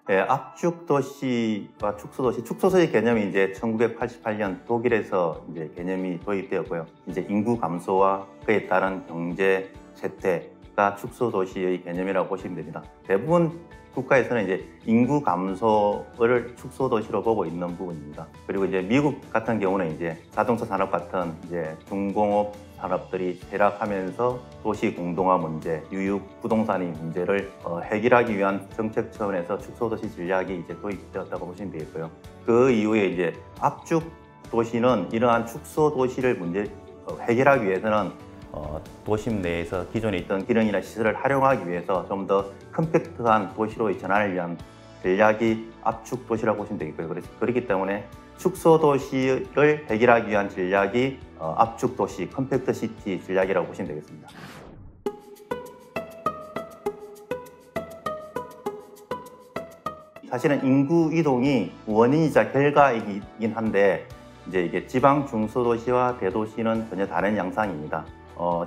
예, 압축도시와 축소도시, 축소도시 개념이 이제 1988년 독일에서 이제 개념이 도입되었고요. 이제 인구 감소와 그에 따른 경제 쇠퇴가 축소도시의 개념이라고 보시면 됩니다. 대부분 국가에서는 이제 인구 감소를 축소도시로 보고 있는 부분입니다. 그리고 이제 미국 같은 경우는 이제 자동차 산업 같은 이제 중공업 산업들이 쇠락하면서 도시 공동화 문제, 유육 부동산의 문제를 해결하기 위한 정책 차원에서 축소도시 전략이 이제 도입되었다고 보시면 되겠고요. 그 이후에 이제 압축 도시는 이러한 축소도시를 해결하기 위해서는 도심 내에서 기존에 있던 기능이나 시설을 활용하기 위해서 좀 더 컴팩트한 도시로의 전환을 위한 전략이 압축 도시라고 보시면 되겠고요. 그렇기 때문에 축소 도시를 해결하기 위한 전략이 압축 도시, 컴팩트 시티 전략이라고 보시면 되겠습니다. 사실은 인구 이동이 원인이자 결과이긴 한데 이제 이게 지방 중소도시와 대도시는 전혀 다른 양상입니다.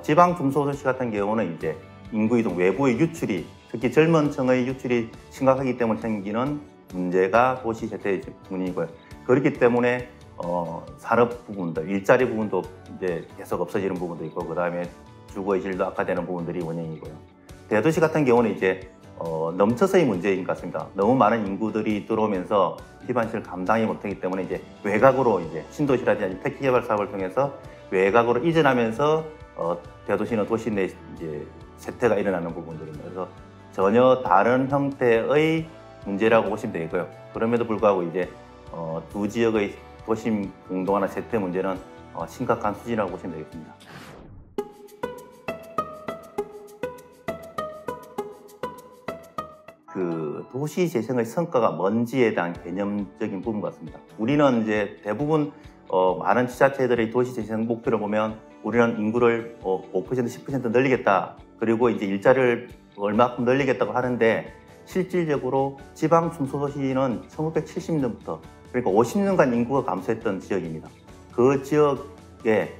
지방 중소도시 같은 경우는 이제 인구 이동 외부의 유출이 특히 젊은 층의 유출이 심각하기 때문에 생기는 문제가 도시 쇠퇴의 문이고요. 그렇기 때문에 산업 부분들, 일자리 부분도 이제 계속 없어지는 부분도 있고, 그 다음에 주거의 질도 악화되는 부분들이 원인이고요. 대도시 같은 경우는 이제 넘쳐서의 문제인 것 같습니다. 너무 많은 인구들이 들어오면서 기반시설 감당이 못하기 때문에 이제 외곽으로 이제 신도시라든지 택지 개발 사업을 통해서 외곽으로 이전하면서 대도시는 도시 내 이제 쇠퇴가 일어나는 부분들입니다. 그래서 전혀 다른 형태의 문제라고 보시면 되고요. 그럼에도 불구하고 이제 두 지역의 도심 공동화나 쇠퇴 문제는 심각한 수준이라고 보시면 되겠습니다. 그 도시 재생의 성과가 뭔지에 대한 개념적인 부분 같습니다. 우리는 이제 대부분 많은 지자체들의 도시 재생 목표를 보면 우리는 인구를 5%, 10% 늘리겠다. 그리고 이제 일자리를 얼마큼 늘리겠다고 하는데 실질적으로 지방 중소도시는 1970년부터 그러니까 50년간 인구가 감소했던 지역입니다. 그 지역에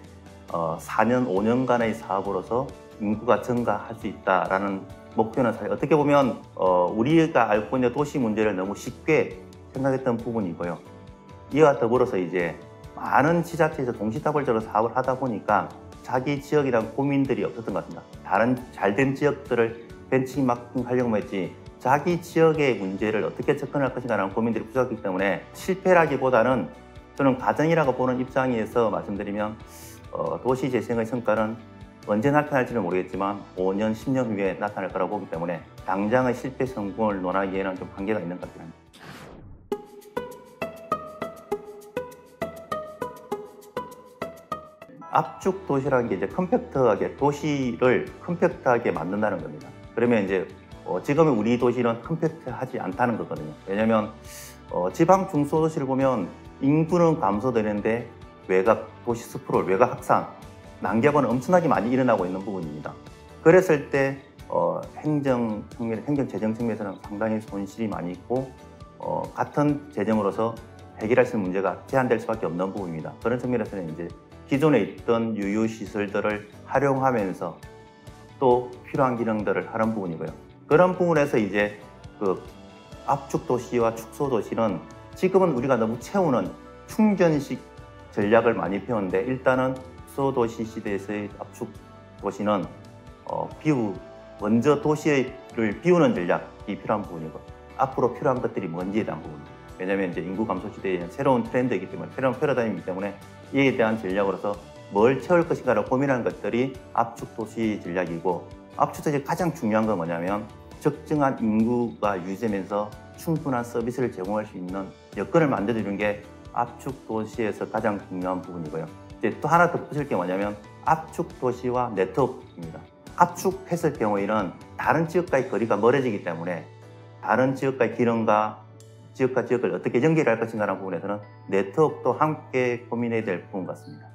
4년, 5년간의 사업으로서 인구가 증가할 수 있다라는 목표는 사실 어떻게 보면 우리가 알고 있는 도시 문제를 너무 쉽게 생각했던 부분이고요. 이와 더불어서 이제 많은 지자체에서 동시다발적으로 사업을 하다 보니까 자기 지역에 대한 고민들이 없었던 것 같습니다. 다른 잘된 지역들을 벤치마킹 하려고 했지 자기 지역의 문제를 어떻게 접근할 것인가라는 고민들이 부족했기 때문에 실패라기보다는 저는 과정이라고 보는 입장에서 말씀드리면 도시 재생의 성과는 언제 나타날지는 모르겠지만 5년, 10년 후에 나타날 거라고 보기 때문에 당장의 실패 성공을 논하기에는 좀 한계가 있는 것 같긴 합니다. 압축 도시라는 게 이제 컴팩트하게 도시를 컴팩트하게 만든다는 겁니다. 그러면 이제 지금의 우리 도시는 컴팩트하지 않다는 거거든요. 왜냐하면 지방 중소도시를 보면 인구는 감소되는데 외곽 도시 스프롤, 외곽 확산, 난개발은 엄청나게 많이 일어나고 있는 부분입니다. 그랬을 때 행정 재정 측면에서는 상당히 손실이 많이 있고 같은 재정으로서 해결할 수 있는 문제가 제한될 수밖에 없는 부분입니다. 그런 측면에서는 이제 기존에 있던 유유시설들을 활용하면서 또 필요한 기능들을 하는 부분이고요. 그런 부분에서 이제 그 압축도시와 축소도시는 지금은 우리가 너무 채우는 충전식 전략을 많이 펴는데 일단은 축소도시 시대에서의 압축도시는 먼저 도시를 비우는 전략이 필요한 부분이고 앞으로 필요한 것들이 뭔지에 대한 부분입니다. 왜냐하면 이제 인구 감소 시대에 새로운 트렌드이기 때문에 새로운 패러다임이기 때문에 이에 대한 전략으로서 뭘 채울 것인가를 고민하는 것들이 압축도시 전략이고 압축도시의 가장 중요한 건 뭐냐면 적정한 인구가 유지되면서 충분한 서비스를 제공할 수 있는 여건을 만들어주는 게 압축도시에서 가장 중요한 부분이고요. 이제 또 하나 덧붙일 게 뭐냐면 압축도시와 네트워크입니다. 압축했을 경우에는 다른 지역과의 거리가 멀어지기 때문에 다른 지역과의 기능과 지역과 지역을 어떻게 연결할 것인가라는 부분에서는 네트워크도 함께 고민해야 될 부분 같습니다.